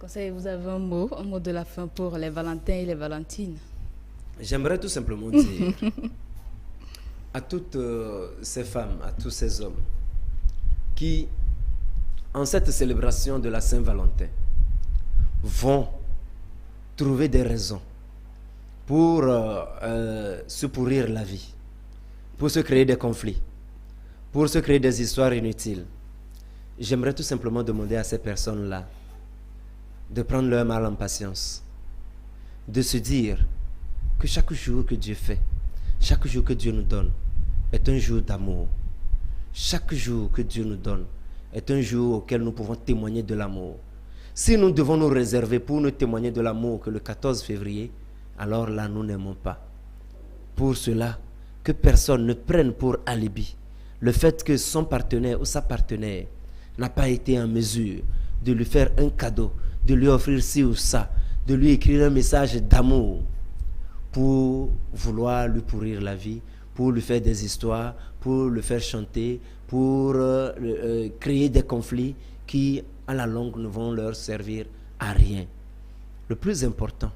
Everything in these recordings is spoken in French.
Conseil, vous avez un mot de la fin pour les Valentins et les Valentines? J'aimerais tout simplement dire à toutes ces femmes, à tous ces hommes qui, en cette célébration de la Saint-Valentin, vont trouver des raisons pour se pourrir la vie, pour se créer des conflits, pour se créer des histoires inutiles. J'aimerais tout simplement demander à ces personnes-là de prendre leur mal en patience, de se dire que chaque jour que Dieu fait, chaque jour que Dieu nous donne, est un jour d'amour. Chaque jour que Dieu nous donne est un jour auquel nous pouvons témoigner de l'amour. Si nous devons nous réserver pour ne témoigner de l'amour que le 14 février, alors là, nous n'aimons pas. Pour cela, que personne ne prenne pour alibi le fait que son partenaire ou sa partenaire n'a pas été en mesure de lui faire un cadeau, de lui offrir ci ou ça, de lui écrire un message d'amour pour vouloir lui pourrir la vie, pour lui faire des histoires, pour le faire chanter, pour créer des conflits qui, à la longue, ne vont leur servir à rien. Le plus important,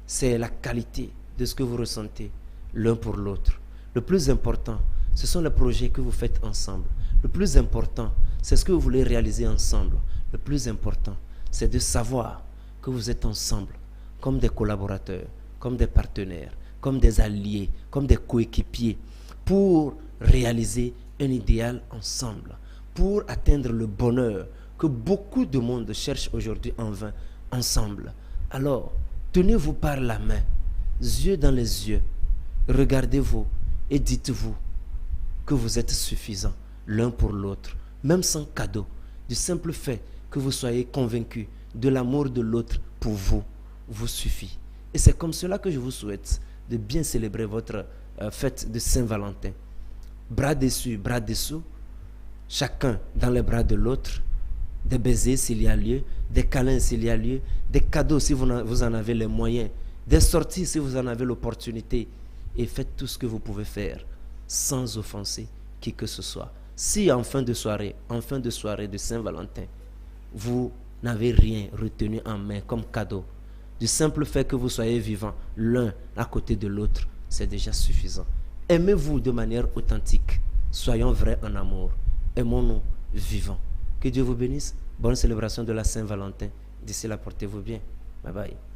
c'est la qualité de ce que vous ressentez l'un pour l'autre. Le plus important, ce sont les projets que vous faites ensemble. Le plus important, c'est ce que vous voulez réaliser ensemble. Le plus important, c'est de savoir que vous êtes ensemble comme des collaborateurs, comme des partenaires, comme des alliés, comme des coéquipiers, pour réaliser un idéal ensemble, pour atteindre le bonheur que beaucoup de monde cherche aujourd'hui en vain, ensemble. Alors, tenez-vous par la main, yeux dans les yeux, regardez-vous et dites-vous que vous êtes suffisants l'un pour l'autre, même sans cadeau, du simple fait que vous soyez convaincus de l'amour de l'autre pour vous, vous suffit. Et c'est comme cela que je vous souhaite de bien célébrer votre fête de Saint-Valentin. Bras dessus, bras dessous, chacun dans les bras de l'autre, des baisers s'il y a lieu, des câlins s'il y a lieu, des cadeaux si vous en avez les moyens, des sorties si vous en avez l'opportunité, et faites tout ce que vous pouvez faire sans offenser qui que ce soit. Si en fin de soirée de Saint-Valentin, vous n'avez rien retenu en main comme cadeau, du simple fait que vous soyez vivants l'un à côté de l'autre, c'est déjà suffisant. Aimez-vous de manière authentique. Soyons vrais en amour. Aimons-nous vivants. Que Dieu vous bénisse. Bonne célébration de la Saint-Valentin. D'ici là, portez-vous bien. Bye bye.